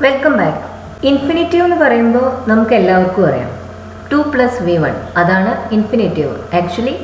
Welcome back. Infinitive എന്ന് പറയുമ്പോൾ നമുക്ക് എല്ലാവർക്കും അറിയാം 2+v1 അതാണ് ഇൻഫിനിറ്റീവ്. ആക്ച്വലി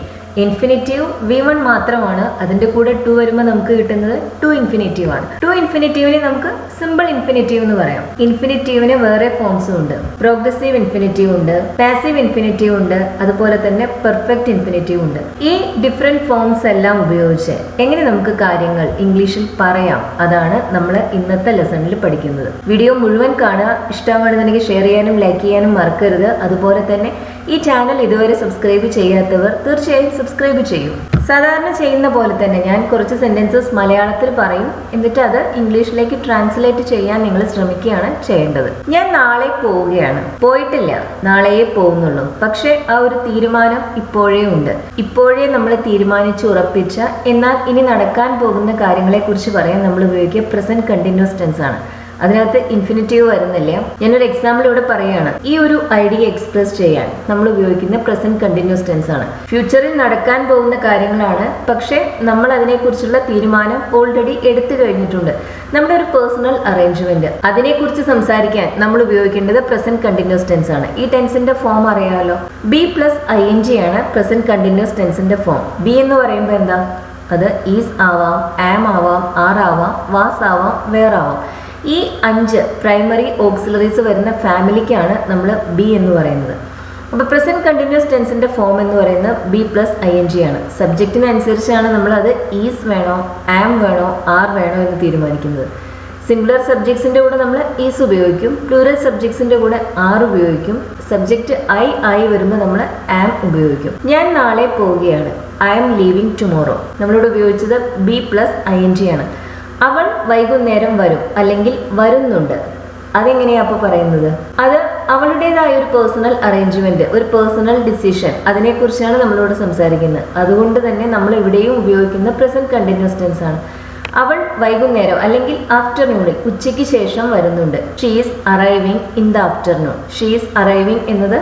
ഇൻഫിനിറ്റീവ് v1 മാത്രമാണ്, അതിൻ്റെ കൂടെ 2 വരുമ്പോൾ നമുക്ക് കിട്ടുന്നത് 2 ഇൻഫിനിറ്റീവ് ആണ്. 2 ഇൻഫിനിറ്റീവിനെ നമുക്ക് സിമ്പിൾ ഇൻഫിനിറ്റീവ് എന്ന് പറയാം. ഇൻഫിനിറ്റീവിന് വേറെ ഫോംസും ഉണ്ട്. പ്രോഗ്രസീവ് ഇൻഫിനിറ്റീവ് ഉണ്ട്, പാസീവ് ഇൻഫിനിറ്റീവ് ഉണ്ട്, അതുപോലെ തന്നെ പെർഫെക്റ്റ് ഇൻഫിനിറ്റീവ് ഉണ്ട്. ഈ ഡിഫറെന്റ് ഫോംസ് എല്ലാം ഉപയോഗിച്ച് എങ്ങനെ നമുക്ക് കാര്യങ്ങൾ ഇംഗ്ലീഷിൽ പറയാം, അതാണ് നമ്മൾ ഇന്നത്തെ ലെസണിൽ പഠിക്കുന്നത്. വീഡിയോ മുഴുവൻ കാണുക. ഇഷ്ടമാണെന്നുണ്ടെങ്കിൽ ഷെയർ ചെയ്യാനും ലൈക്ക് ചെയ്യാനും മറക്കരുത്. അതുപോലെ തന്നെ ഈ ചാനൽ ഇതുവരെ സബ്സ്ക്രൈബ് ചെയ്യാത്തവർ തീർച്ചയായും സബ്സ്ക്രൈബ് ചെയ്യും. സാധാരണ ചെയ്യുന്ന പോലെ തന്നെ ഞാൻ കുറച്ച് സെന്റൻസസ് മലയാളത്തിൽ പറയും, എന്നിട്ട് അത് ഇംഗ്ലീഷിലേക്ക് ട്രാൻസ്ലേറ്റ് ചെയ്യാൻ നിങ്ങൾ ശ്രമിക്കുകയാണ് ചെയ്യേണ്ടത്. ഞാൻ നാളെ പോവുകയാണ്. പോയിട്ടില്ല, നാളെയേ പോകുന്നുള്ളൂ. പക്ഷെ ആ ഒരു തീരുമാനം ഇപ്പോഴേ ഉണ്ട്. ഇപ്പോഴേ നമ്മൾ തീരുമാനിച്ച് ഉറപ്പിച്ച എന്നാൽ ഇനി നടക്കാൻ പോകുന്ന കാര്യങ്ങളെ കുറിച്ച് പറയാൻ നമ്മൾ ഉപയോഗിക്കുക പ്രസന്റ് കണ്ടിന്യൂസ് ടെൻസ് ആണ്. അതിനകത്ത് ഇൻഫിനിറ്റീവ് വരുന്നില്ല. ഞാനൊരു എക്സാമ്പിൾ ഇവിടെ പറയുകയാണ്. ഈ ഒരു ഐഡിയ എക്സ്പ്രസ് ചെയ്യാൻ നമ്മൾ ഉപയോഗിക്കുന്ന പ്രസന്റ് കണ്ടിന്യൂസ് ടെൻസ് ആണ്. ഫ്യൂച്ചറിൽ നടക്കാൻ പോകുന്ന കാര്യങ്ങളാണ്, പക്ഷെ നമ്മൾ അതിനെക്കുറിച്ചുള്ള തീരുമാനം ഓൾറെഡി എടുത്തു കഴിഞ്ഞിട്ടുണ്ട്. നമ്മുടെ ഒരു പേഴ്സണൽ അറേഞ്ച്മെന്റ്, അതിനെക്കുറിച്ച് സംസാരിക്കാൻ നമ്മൾ ഉപയോഗിക്കേണ്ടത് പ്രസന്റ് കണ്ടിന്യൂസ് ടെൻസ് ആണ്. ഈ ടെൻസിന്റെ ഫോം അറിയാമല്ലോ. B+ing ആണ് പ്രസന്റ് കണ്ടിന്യൂസ് ടെൻസിന്റെ ഫോം. ബി എന്ന് പറയുമ്പോൾ എന്താ? അത് ഈസ് ആവാം, ആം ആവാം, ആർ ആവാം, വാസ് ആവാം, വേർ ആവാം. ഈ 5 പ്രൈമറി ഓക്സിലറീസ് വരുന്ന ഫാമിലിക്കാണ് നമ്മൾ ബി എന്ന് പറയുന്നത്. അപ്പോൾ പ്രസന്റ് കണ്ടിന്യൂസ് ടെൻസിന്റെ ഫോം എന്ന് പറയുന്നത് B+ing ആണ്. സബ്ജക്റ്റിനനുസരിച്ചാണ് നമ്മൾ അത് ഈസ് വേണോ, ആം വേണോ, ആർ വേണോ എന്ന് തീരുമാനിക്കുന്നത്. സിംഗുലർ സബ്ജക്ട്സിന്റെ കൂടെ നമ്മൾ ഈസ് ഉപയോഗിക്കും, പ്ലൂറൽ സബ്ജക്ട്സിന്റെ കൂടെ ആർ ഉപയോഗിക്കും. സബ്ജക്റ്റ് ഐ ആയി വരുമ്പോൾ നമ്മൾ ആം ഉപയോഗിക്കും. ഞാൻ നാളെ പോവുകയാണ്, ഐ ആം ലീവിങ് ടുമോറോ. നമ്മളിവിടെ ഉപയോഗിച്ചത് B+ing ആണ്. അവൾ വൈകുന്നേരം വരും അല്ലെങ്കിൽ വരുന്നുണ്ട്. അതെങ്ങനെയാ അപ്പോൾ പറയുന്നത്? അത് അവളുടേതായ ഒരു പേഴ്സണൽ അറേഞ്ച്മെന്റ്, ഒരു പേഴ്സണൽ ഡിസിഷൻ, അതിനെക്കുറിച്ചാണ് നമ്മളോട് സംസാരിക്കുന്നത്. അതുകൊണ്ട് തന്നെ നമ്മൾ ഇവിടെയും ഉപയോഗിക്കുന്ന പ്രസന്റ് കണ്ടിന്യൂസ് ടെൻസ് ആണ്. അവൾ വൈകുന്നേരം അല്ലെങ്കിൽ ആഫ്റ്റർനൂണിൽ, ഉച്ചയ്ക്ക് ശേഷം വരുന്നുണ്ട്. She is arriving in the afternoon. She is arriving എന്നത്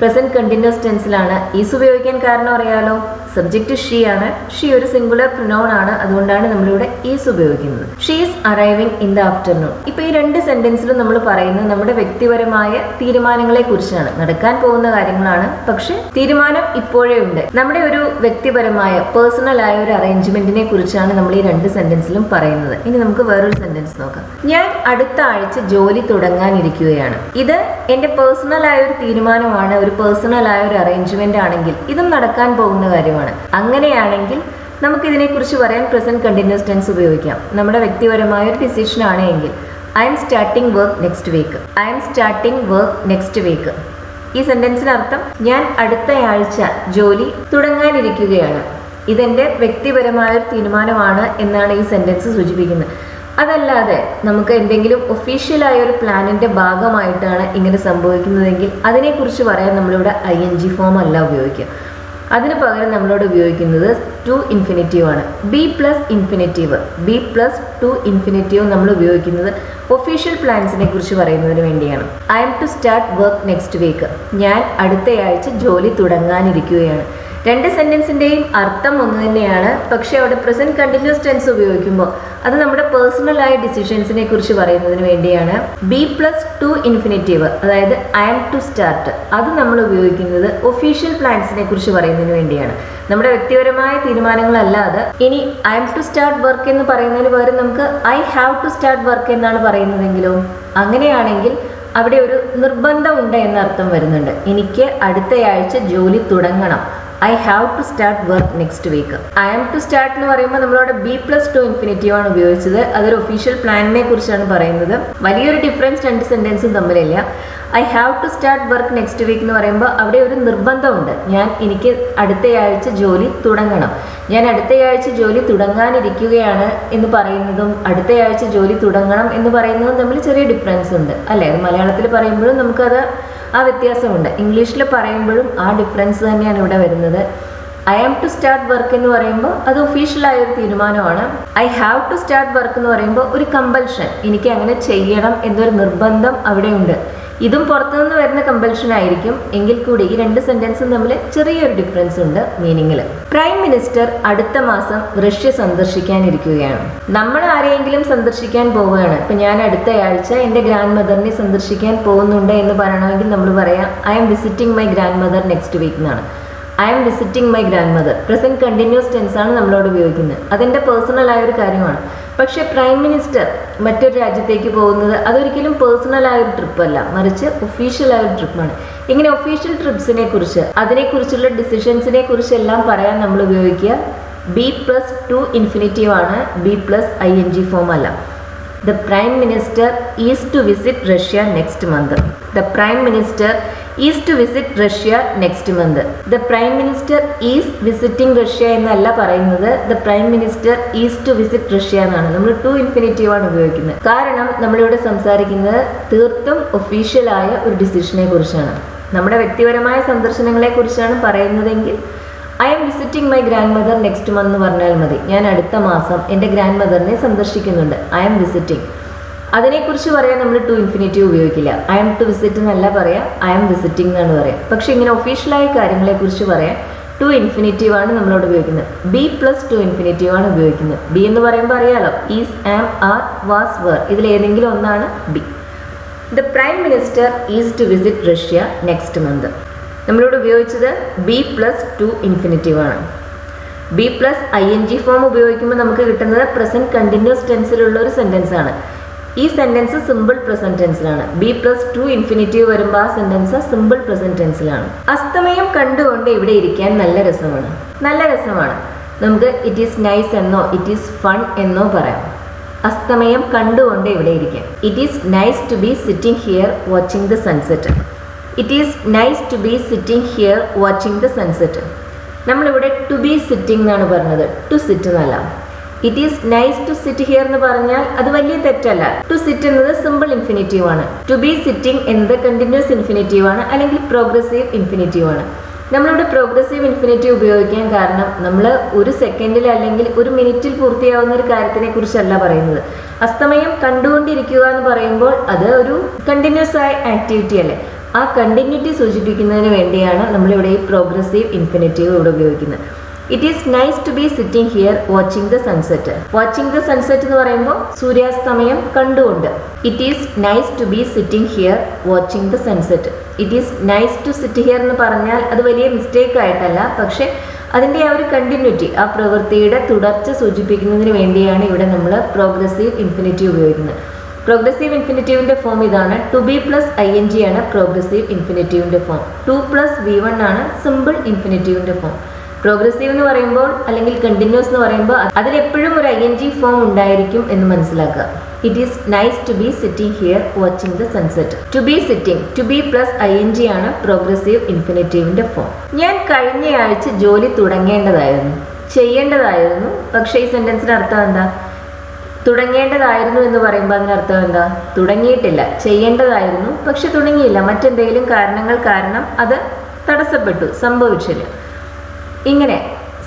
പ്രസന്റ് കണ്ടിന്യൂസ് ടെൻസിലാണ്. ഈസ് ഉപയോഗിക്കാൻ കാരണം അറിയാലോ, സബ്ജക്റ്റ് ഷീ ആണ്. ഷീ ഒരു സിംഗുലർ പ്രിനൗൺ ആണ്, അതുകൊണ്ടാണ് നമ്മളിവിടെ ഈസ് ഉപയോഗിക്കുന്നത്. She is arriving in the afternoon. ഇപ്പൊ ഈ 2 സെന്റൻസിലും നമ്മൾ പറയുന്നത് നമ്മുടെ വ്യക്തിപരമായ തീരുമാനങ്ങളെ കുറിച്ചാണ്. നടക്കാൻ പോകുന്ന കാര്യങ്ങളാണ്, പക്ഷെ തീരുമാനം ഇപ്പോഴേ ഉണ്ട്. നമ്മുടെ ഒരു വ്യക്തിപരമായ പേഴ്സണൽ ആയ ഒരു അറേഞ്ച്മെന്റിനെ കുറിച്ചാണ് നമ്മൾ ഈ 2 സെന്റൻസിലും പറയുന്നത്. ഇനി നമുക്ക് വേറൊരു സെന്റൻസ് നോക്കാം. ഞാൻ അടുത്ത ആഴ്ച ജോലി തുടങ്ങാനിരിക്കുകയാണ്. ഇത് എന്റെ പേഴ്സണൽ ആയ ഒരു തീരുമാനമാണ്, ഒരു പേഴ്സണൽ ആയ ഒരു അറേഞ്ച്മെന്റ് ആണെങ്കിൽ ഇതും നടക്കാൻ പോകുന്ന കാര്യമാണ്. അങ്ങനെയാണെങ്കിൽ നമുക്ക് ഇതിനെക്കുറിച്ച് പറയാൻ പ്രസന്റ് കണ്ടിന്യൂസ് ടെൻസ് ഉപയോഗിക്കാം. നമ്മുടെ വ്യക്തിപരമായ ഒരു ഡിസിഷൻ ആണെങ്കിൽ I am starting work next week. I am starting work next week. ഈ സെന്റൻസിനർത്ഥം ഞാൻ അടുത്തയാഴ്ച ജോലി തുടങ്ങാനിരിക്കുകയാണ്. ഇതെന്റെ വ്യക്തിപരമായ ഒരു തീരുമാനമാണ് എന്നാണ് ഈ സെന്റൻസ് സൂചിപ്പിക്കുന്നത്. അതല്ലാതെ നമുക്ക് എന്തെങ്കിലും ഒഫീഷ്യലായ ഒരു പ്ലാനിന്റെ ഭാഗമായിട്ടാണ് ഇങ്ങനെ സംഭവിക്കുന്നതെങ്കിൽ അതിനെക്കുറിച്ച് പറയാൻ നമ്മളിവിടെ ING ഫോം അല്ല ഉപയോഗിക്കുക. അതിന് പകരം നമ്മളോട് ഉപയോഗിക്കുന്നത് ടു ഇൻഫിനിറ്റീവ് ആണ്. B+2 ഇൻഫിനിറ്റീവ് നമ്മൾ ഉപയോഗിക്കുന്നത് ഒഫീഷ്യൽ പ്ലാൻസിനെ കുറിച്ച് പറയുന്നതിന് വേണ്ടിയാണ്. I am to start work next week. ഞാൻ അടുത്തയാഴ്ച ജോലി തുടങ്ങാനിരിക്കുകയാണ്. 2 സെന്റൻസിന്റെയും അർത്ഥം ഒന്ന് തന്നെയാണ്, പക്ഷെ അവിടെ പ്രസന്റ് കണ്ടിന്യൂസ് ടെൻസ് ഉപയോഗിക്കുമ്പോൾ അത് നമ്മുടെ പേഴ്സണൽ ആയ ഡിസിഷൻസിനെ കുറിച്ച് പറയുന്നതിന് വേണ്ടിയാണ്. B+2 ഇൻഫിനിറ്റീവ്, അതായത് ഐ എം ടു സ്റ്റാർട്ട്, അത് നമ്മൾ ഉപയോഗിക്കുന്നത് ഒഫീഷ്യൽ പ്ലാൻസിനെ കുറിച്ച് പറയുന്നതിന് വേണ്ടിയാണ്. നമ്മുടെ വ്യക്തിപരമായ തീരുമാനങ്ങളല്ലാതെ ഇനി I am to start work എന്ന് പറയുന്നതിന് പകരം നമുക്ക് I have to start work എന്നാണ് പറയുന്നതെങ്കിലോ, അങ്ങനെയാണെങ്കിൽ അവിടെ ഒരു നിർബന്ധം ഉണ്ട് എന്നർത്ഥം വരുന്നുണ്ട്. എനിക്ക് അടുത്തയാഴ്ച ജോലി തുടങ്ങണം. I have to start work next week. I am to start എന്ന് പറയുമ്പോൾ നമ്മളവിടെ B+2 ഇൻഫിനിറ്റീവ് ആണ് ഉപയോഗിച്ചത്. അതൊരു ഒഫീഷ്യൽ പ്ലാനിനെ കുറിച്ചാണ് പറയുന്നത്. വലിയൊരു ഡിഫറൻസ് 2 സെന്റൻസും തമ്മിലില്ല. I have to start work next week എന്ന് പറയുമ്പോൾ അവിടെ ഒരു നിർബന്ധമുണ്ട്. എനിക്ക് അടുത്തയാഴ്ച ജോലി തുടങ്ങണം. ഞാൻ അടുത്തയാഴ്ച ജോലി തുടങ്ങാനിരിക്കുകയാണ് എന്ന് പറയുന്നതും അടുത്തയാഴ്ച ജോലി തുടങ്ങണം എന്ന് പറയുന്നതും തമ്മിൽ ചെറിയ ഡിഫറൻസ് ഉണ്ട് അല്ലേ? അത് മലയാളത്തിൽ പറയുമ്പോഴും നമുക്കത് ആ വ്യത്യാസമുണ്ട്. ഇംഗ്ലീഷിൽ പറയുമ്പോഴും ആ ഡിഫറൻസ് തന്നെയാണ് ഇവിടെ വരുന്നത്. I am to start work എന്ന് പറയുമ്പോൾ അത് ഒഫീഷ്യലായ ഒരു തീരുമാനമാണ്. I have to start work എന്ന് പറയുമ്പോൾ ഒരു കമ്പൽഷൻ, എനിക്ക് അങ്ങനെ ചെയ്യണം എന്നൊരു നിർബന്ധം അവിടെയുണ്ട്. ഇതും പുറത്തുനിന്ന് വരുന്ന കമ്പൽഷൻ ആയിരിക്കും. എങ്കിൽ കൂടി ഈ രണ്ട് സെന്റൻസും തമ്മിൽ ചെറിയൊരു ഡിഫറൻസ് ഉണ്ട് മീനിങ്ങിൽ. പ്രൈം മിനിസ്റ്റർ അടുത്ത മാസം റഷ്യ സന്ദർശിക്കാനിരിക്കുകയാണ്. നമ്മൾ ആരെയെങ്കിലും സന്ദർശിക്കാൻ പോവുകയാണ്. ഇപ്പൊ ഞാൻ അടുത്തയാഴ്ച എൻ്റെ ഗ്രാൻഡ് മദറിനെ സന്ദർശിക്കാൻ പോകുന്നുണ്ട് എന്ന് പറയണമെങ്കിൽ നമ്മൾ പറയാം I am visiting my grandmother next week എന്നാണ്. I am visiting my grandmother present continuous tense ആണ് നമ്മളോട് ഉപയോഗിക്കുന്നത്. അതെൻ്റെ പേഴ്സണൽ ആയ ഒരു കാര്യമാണ്. പക്ഷേ പ്രൈം മിനിസ്റ്റർ മറ്റൊരു രാജ്യത്തേക്ക് പോകുന്നത് അതൊരിക്കലും പേഴ്സണൽ ആയ ഒരു ട്രിപ്പല്ല, മറിച്ച് ഒഫീഷ്യൽ ആയ ഒരു ട്രിപ്പാണ്. ഇങ്ങനെ ഒഫീഷ്യൽ ട്രിപ്സിനെ കുറിച്ച് അതിനെക്കുറിച്ചുള്ള ഡിസിഷൻസിനെ കുറിച്ചെല്ലാം പറയാൻ നമ്മൾ ഉപയോഗിക്കുക B+2 ഇൻഫിനിറ്റീവ് ആണ്, B+ing ഫോം അല്ല. The Prime Minister is to visit Russia next month. The Prime Minister is to visit Russia next month. The Prime Minister is visiting Russia എന്നല്ല പറയുന്നത്. The Prime Minister is to visit Russia എന്നാണ്. നമ്മൾ to infinitive ആണ് ഉപയോഗിക്കുന്നത്. കാരണം നമ്മളിവിടെ സംസാരിക്കുന്നത് തീർത്തും ഒഫീഷ്യലായ ഒരു ഡിസിഷനെ കുറിച്ചാണ്. നമ്മുടെ വ്യക്തിപരമായ സന്ദർശനങ്ങളെ കുറിച്ചാണ് പറയുന്നതെങ്കിൽ I am visiting my grandmother next month എന്ന് പറഞ്ഞാൽ മതി. ഞാൻ അടുത്ത മാസം എൻ്റെ ഗ്രാൻഡ് മദറിനെ സന്ദർശിക്കുന്നുണ്ട്. I am visiting. അതിനെക്കുറിച്ച് പറയാൻ നമ്മൾ ടു ഇൻഫിനിറ്റീവ് ഉപയോഗിക്കില്ല. ഐ ആം ടു വിസിറ്റ് എന്നല്ല പറയാം, ഐ ആം വിസിറ്റിംഗ് എന്നാണ് പറയാം. പക്ഷേ ഇങ്ങനെ ഒഫീഷ്യലായ കാര്യങ്ങളെക്കുറിച്ച് പറയാൻ ടു ഇൻഫിനിറ്റീവ് ആണ് നമ്മളോട് ഉപയോഗിക്കുന്നത്. B+2 ഇൻഫിനിറ്റീവ് ആണ് ഉപയോഗിക്കുന്നത്. ബി എന്ന് പറയുമ്പോൾ അറിയാലോ, is, am, are, was, were, ഇതിലേതെങ്കിലും ഒന്നാണ് B. The prime minister is to visit Russia next month. നമ്മളോട് ഉപയോഗിച്ചത് B+2 ഇൻഫിനിറ്റീവ് ആണ്. B+ing ഫോം ഉപയോഗിക്കുമ്പോൾ നമുക്ക് കിട്ടുന്നത് പ്രസന്റ് കണ്ടിന്യൂസ് ടെൻസിലുള്ള ഒരു സെന്റൻസ് ആണ്. ഈ സെന്റൻസ് സിമ്പിൾ പ്രസന്റ് ടെൻസിലാണ്. B+2 ഇൻഫിനിറ്റീവ് വരുമ്പോൾ ആ സെന്റൻസ് സിമ്പിൾ പ്രസന്റ് ടെൻസിലാണ്. അസ്തമയം കണ്ടുകൊണ്ട് ഇവിടെ ഇരിക്കാൻ നല്ല രസമാണ്. നല്ല രസമാണ്. നമുക്ക് ഇറ്റ് ഈസ് നൈസ് എന്നോ ഇറ്റ് ഈസ് ഫൺ എന്നോ പറയാം. അസ്തമയം കണ്ടുകൊണ്ട് ഇവിടെ ഇരിക്കാൻ. It is nice to be sitting here watching the sunset. It is nice to be sitting here watching the sunset. നമ്മളിവിടെ ടു ബി സിറ്റിംഗ് എന്നാണ് പറഞ്ഞത്, ടു സിറ്റ് എന്നല്ല. It is nice to sit here എന്ന് പറഞ്ഞാൽ അത് വലിയ തെറ്റല്ല. To sit എന്നത് സിമ്പിൾ ഇൻഫിനിറ്റീവ് ആണ്. ടു ബി സിറ്റിംഗ് എന്നത് കണ്ടിന്യൂസ് ഇൻഫിനിറ്റീവ് ആണ്, അല്ലെങ്കിൽ പ്രോഗ്രസീവ് ഇൻഫിനിറ്റീവ് ആണ്. നമ്മളിവിടെ പ്രോഗ്രസീവ് ഇൻഫിനിറ്റീവ് ഉപയോഗിക്കാൻ കാരണം നമ്മൾ ഒരു സെക്കൻഡിൽ അല്ലെങ്കിൽ ഒരു മിനിറ്റിൽ പൂർത്തിയാവുന്ന ഒരു കാര്യത്തിനെ കുറിച്ചല്ല പറയുന്നത്. അസ്തമയം കണ്ടുകൊണ്ടിരിക്കുക എന്ന് പറയുമ്പോൾ അത് ഒരു കണ്ടിന്യൂസ് ആയ ആക്ടിവിറ്റി അല്ലേ. ആ കണ്ടിന്യൂറ്റി സൂചിപ്പിക്കുന്നതിന് വേണ്ടിയാണ് നമ്മളിവിടെ ഈ പ്രോഗ്രസീവ് ഇൻഫിനിറ്റീവ് ഇവിടെ ഉപയോഗിക്കുന്നത്. It is nice to be sitting here watching the sunset. Watching the sunset എന്ന് പറയുമ്പോൾ സൂര്യാസ്തമയം കണ്ടുകൊണ്ട്. It is nice to be sitting here watching the sunset. It is nice to sit here എന്ന് പറഞ്ഞാൽ അത് വലിയ മിസ്റ്റേക്ക് ആയിട്ടല്ല, പക്ഷേ അതിൻ്റെ ആ ഒരു കണ്ടിന്യൂറ്റി, ആ പ്രവൃത്തിയുടെ തുടർച്ച സൂചിപ്പിക്കുന്നതിന് വേണ്ടിയാണ് ഇവിടെ നമ്മൾ പ്രോഗ്രസീവ് ഇൻഫിനിറ്റീവ് ഉപയോഗിക്കുന്നത്. പ്രോഗ്രസീവ് ഇൻഫിനിറ്റീവിൻ്റെ ഫോം ഇതാണ്. ടു B+ing ആണ് പ്രോഗ്രസീവ് ഇൻഫിനിറ്റീവിൻ്റെ ഫോം. 2+V1 ആണ് സിമ്പിൾ ഇൻഫിനിറ്റീവിൻ്റെ ഫോം. പ്രോഗ്രസീവ് എന്ന് പറയുമ്പോൾ അല്ലെങ്കിൽ കണ്ടിന്യൂസ് എന്ന് പറയുമ്പോൾ അതിലെപ്പോഴും ഒരു ing ഫോം ഉണ്ടായിരിക്കും എന്ന് മനസ്സിലാക്കുക. It is nice to be sitting here watching the sunset. To be sitting, to B+ing ആണ് പ്രോഗ്രസീവ് ഇൻഫിനിറ്റീവിൻ്റെ ഫോം. ഞാൻ കഴിഞ്ഞയാഴ്ച ജോലി തുടങ്ങേണ്ടതായിരുന്നു, ചെയ്യേണ്ടതായിരുന്നു. പക്ഷേ ഈ സെന്റൻസിന്റെ അർത്ഥം എന്താ? തുടങ്ങേണ്ടതായിരുന്നു എന്ന് പറയുമ്പോൾ അതിനർത്ഥം എന്താ? തുടങ്ങിയിട്ടില്ല, ചെയ്യേണ്ടതായിരുന്നു പക്ഷെ തുടങ്ങിയില്ല. മറ്റെന്തെങ്കിലും കാരണങ്ങൾ കാരണം അത് തടസ്സപ്പെട്ടു, സംഭവിച്ചില്ല. ഇങ്ങനെ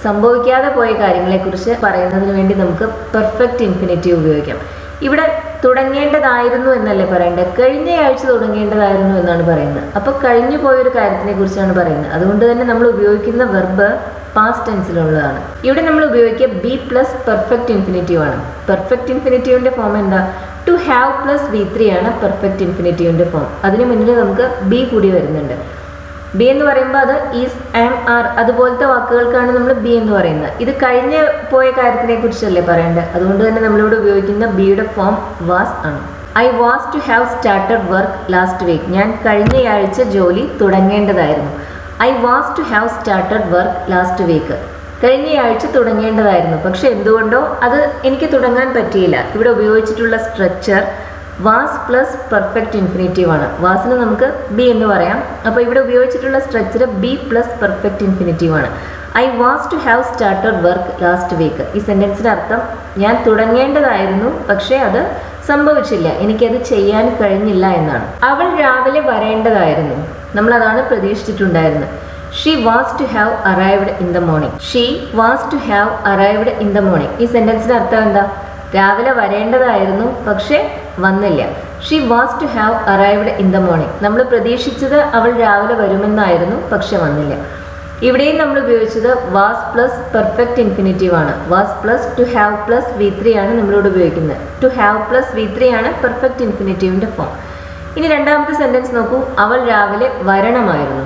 സംഭവിക്കാതെ പോയ കാര്യങ്ങളെക്കുറിച്ച് പറയുന്നതിന് വേണ്ടി നമുക്ക് പെർഫെക്റ്റ് ഇൻഫിനിറ്റീവ് ഉപയോഗിക്കാം. ഇവിടെ തുടങ്ങേണ്ടതായിരുന്നു എന്നല്ലേ പറയേണ്ടത്, കഴിഞ്ഞയാഴ്ച തുടങ്ങേണ്ടതായിരുന്നു എന്നാണ് പറയുന്നത്. അപ്പോൾ കഴിഞ്ഞു പോയൊരു കാര്യത്തിനെ കുറിച്ചാണ് പറയുന്നത്. അതുകൊണ്ട് തന്നെ നമ്മൾ ഉപയോഗിക്കുന്ന വെർബ് പാസ്റ്റ് ടെൻസിലുള്ളതാണ്. ഇവിടെ നമ്മൾ ഉപയോഗിക്കുക B+ പെർഫെക്റ്റ് ഇൻഫിനിറ്റീവ് ആണ്. പെർഫെക്റ്റ് ഇൻഫിനിറ്റീവിൻ്റെ ഫോം എന്താ? ടു ഹാവ് +V3 ആണ് പെർഫെക്റ്റ് ഇൻഫിനിറ്റീവിൻ്റെ ഫോം. അതിന് മുന്നിൽ നമുക്ക് ബി കൂടി വരുന്നുണ്ട്. ബി എന്ന് പറയുമ്പോൾ അത് ഈസ്, ആം, ആർ അതുപോലത്തെ വാക്കുകൾക്കാണ് നമ്മൾ ബി എന്ന് പറയുന്നത്. ഇത് കഴിഞ്ഞ് പോയ കാര്യത്തിനെ കുറിച്ചല്ലേ പറയേണ്ടത്. അതുകൊണ്ട് തന്നെ നമ്മളിവിടെ ഉപയോഗിക്കുന്ന ബിയുടെ ഫോം വാസ് ആണ്. I was to have started work last week. ഞാൻ കഴിഞ്ഞയാഴ്ച ജോലി തുടങ്ങേണ്ടതായിരുന്നു. I was to have started work last week. കഴിഞ്ഞയാഴ്ച തുടങ്ങേണ്ടതായിരുന്നു, പക്ഷെ എന്തുകൊണ്ടോ അത് എനിക്ക് തുടങ്ങാൻ പറ്റിയില്ല. ഇവിടെ ഉപയോഗിച്ചിട്ടുള്ള structure was plus perfect infinitive ആണ്. വാസിന് നമുക്ക് ബി എന്ന് പറയാം. അപ്പോൾ ഇവിടെ ഉപയോഗിച്ചിട്ടുള്ള സ്ട്രക്ചർ B+ പെർഫെക്റ്റ് ഇൻഫിനിറ്റീവ് ആണ്. I was to have started work last week. ഈ സെൻറ്റൻസിൻ്റെ അർത്ഥം ഞാൻ തുടങ്ങേണ്ടതായിരുന്നു പക്ഷേ അത് സംഭവിച്ചില്ല, എനിക്കത് ചെയ്യാൻ കഴിഞ്ഞില്ല എന്നാണ്. അവൾ രാവിലെ വരേണ്ടതായിരുന്നു, നമ്മളതാണ് പ്രതീക്ഷിച്ചിട്ടുണ്ടായിരുന്നത്. She was to have arrived in the morning. She was to have arrived in the morning. ഈ സെന്റൻസിന്റെ അർത്ഥം എന്താ? രാവിലെ വരേണ്ടതായിരുന്നു പക്ഷെ വന്നില്ല. She was to have arrived in the morning. നമ്മൾ പ്രതീക്ഷിച്ചത് അവൾ രാവിലെ വരുമെന്നായിരുന്നു പക്ഷെ വന്നില്ല. ഇവിടെയും നമ്മൾ ഉപയോഗിച്ചത് വാസ് പ്ലസ് പെർഫെക്റ്റ് ഇൻഫിനിറ്റീവ് ആണ്. Was plus two have plus V3 ആണ് നമ്മളിവിടെ ഉപയോഗിക്കുന്നത്. ടു ഹാവ് പ്ലസ് V3 ആണ് പെർഫെക്റ്റ് ഇൻഫിനിറ്റീവിന്റെ ഫോം. ഇനി രണ്ടാമത്തെ സെന്റൻസ് നോക്കൂ. അവൾ രാവിലെ വരണമായിരുന്നു.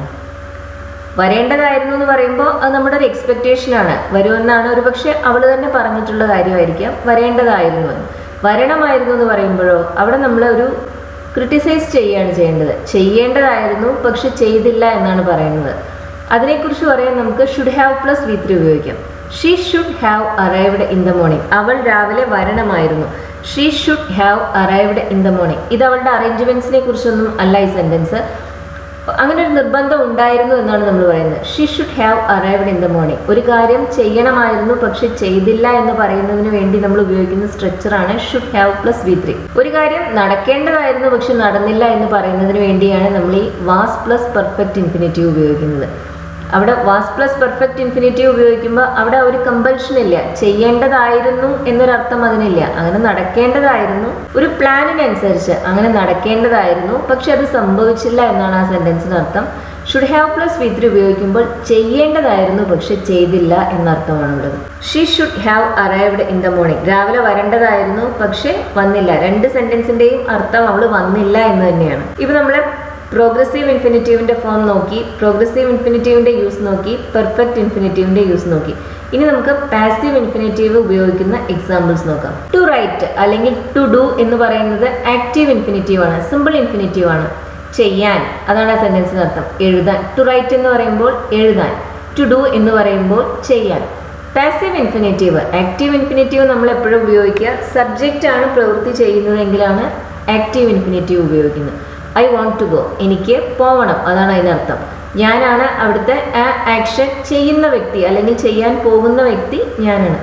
വരേണ്ടതായിരുന്നു എന്ന് പറയുമ്പോൾ അത് നമ്മുടെ ഒരു എക്സ്പെക്റ്റേഷൻ ആണ്. വരുമെന്നാണ് ഒരു പക്ഷെ അവൾ തന്നെ പറഞ്ഞിട്ടുള്ള കാര്യമായിരിക്കാം വരേണ്ടതായിരുന്നു എന്ന്. വരണമായിരുന്നു എന്ന് പറയുമ്പോഴോ അവിടെ നമ്മൾ ഒരു ക്രിട്ടിസൈസ് ചെയ്യുകയാണ് ചെയ്യേണ്ടത്. ചെയ്യേണ്ടതായിരുന്നു പക്ഷെ ചെയ്തില്ല എന്നാണ് പറയുന്നത്. അതിനെക്കുറിച്ച് പറയാൻ നമുക്ക് ഷുഡ് ഹാവ് പ്ലസ് V3 ഉപയോഗിക്കാം. She should have arrived in the morning. അവൾ രാവിലെ വരണമായിരുന്നു. She should have arrived in the morning. ഇത് അവളുടെ അറേഞ്ച്മെന്റ്സിനെ കുറിച്ചൊന്നും അല്ല ഈ സെന്റൻസ്. അങ്ങനെ ഒരു നിർബന്ധം ഉണ്ടായിരുന്നു എന്നാണ് നമ്മൾ പറയുന്നത്. She should have arrived in the morning. ഒരു കാര്യം ചെയ്യണമായിരുന്നു പക്ഷെ ചെയ്തില്ല എന്ന് പറയുന്നതിന് വേണ്ടി നമ്മൾ ഉപയോഗിക്കുന്ന സ്ട്രക്ചറാണ് ഷുഡ് ഹാവ് പ്ലസ് V3. ഒരു കാര്യം നടക്കേണ്ടതായിരുന്നു പക്ഷെ നടന്നില്ല എന്ന് പറയുന്നതിന് വേണ്ടിയാണ് നമ്മൾ ഈ വാസ് പ്ലസ് പെർഫെക്റ്റ് ഇൻഫിനിറ്റീവ് ഉപയോഗിക്കുന്നത്. അവിടെ വാസ് പ്ലസ് പെർഫെക്റ്റ് ഇൻഫിനിറ്റീവ് ഉപയോഗിക്കുമ്പോൾ അവിടെ ഒരു കമ്പൽഷൻ ഇല്ല. ചെയ്യേണ്ടതായിരുന്നു എന്നൊരർത്ഥം അതിനില്ല. അങ്ങനെ നടക്കേണ്ടതായിരുന്നു, ഒരു പ്ലാനിനനുസരിച്ച് അങ്ങനെ നടക്കേണ്ടതായിരുന്നു പക്ഷെ അത് സംഭവിച്ചില്ല എന്നാണ് ആ സെന്റൻസിന് അർത്ഥം. ഷുഡ് ഹാവ് പ്ലസ് V3 ഉപയോഗിക്കുമ്പോൾ ചെയ്യേണ്ടതായിരുന്നു പക്ഷെ ചെയ്തില്ല എന്നർത്ഥമാണുള്ളത്. She should have arrived in the morning. രാവിലെ വരേണ്ടതായിരുന്നു പക്ഷെ വന്നില്ല. രണ്ട് സെന്റൻസിന്റെയും അർത്ഥം അവൾ വന്നില്ല എന്ന് തന്നെയാണ്. ഇപ്പൊ നമ്മള് പ്രോഗ്രസീവ് ഇൻഫിനിറ്റീവിന്റെ ഫോം നോക്കി, പ്രോഗ്രസീവ് ഇൻഫിനിറ്റീവിന്റെ യൂസ് നോക്കി, പെർഫെക്റ്റ് ഇൻഫിനിറ്റീവിന്റെ യൂസ് നോക്കി. ഇനി നമുക്ക് പാസീവ് ഇൻഫിനിറ്റീവ് ഉപയോഗിക്കുന്ന എക്സാമ്പിൾസ് നോക്കാം. ടു റൈറ്റ് അല്ലെങ്കിൽ ടു ഡു എന്ന് പറയുന്നത് ആക്റ്റീവ് ഇൻഫിനിറ്റീവ് ആണ്, സിമ്പിൾ ഇൻഫിനിറ്റീവ് ആണ്. ചെയ്യാൻ, അതാണ് ആ സെന്റൻസിന് അർത്ഥം. എഴുതാൻ. ടു റൈറ്റ് എന്ന് പറയുമ്പോൾ എഴുതാൻ, ടു ഡു എന്ന് പറയുമ്പോൾ ചെയ്യാൻ. പാസീവ് ഇൻഫിനിറ്റീവ്, ആക്റ്റീവ് ഇൻഫിനിറ്റീവ് നമ്മൾ എപ്പോഴും ഉപയോഗിക്കുക സബ്ജക്റ്റ് ആണ് പ്രവൃത്തി ചെയ്യുന്നതെങ്കിലാണ് ആക്റ്റീവ് ഇൻഫിനിറ്റീവ് ഉപയോഗിക്കുന്നത്. ഐ വോണ്ട് ടു ഗോ, എനിക്ക് പോവണം, അതാണ് അതിനർത്ഥം. ഞാനാണ് അവിടുത്തെ ആ ആക്ഷൻ ചെയ്യുന്ന വ്യക്തി അല്ലെങ്കിൽ ചെയ്യാൻ പോകുന്ന വ്യക്തി ഞാനാണ്.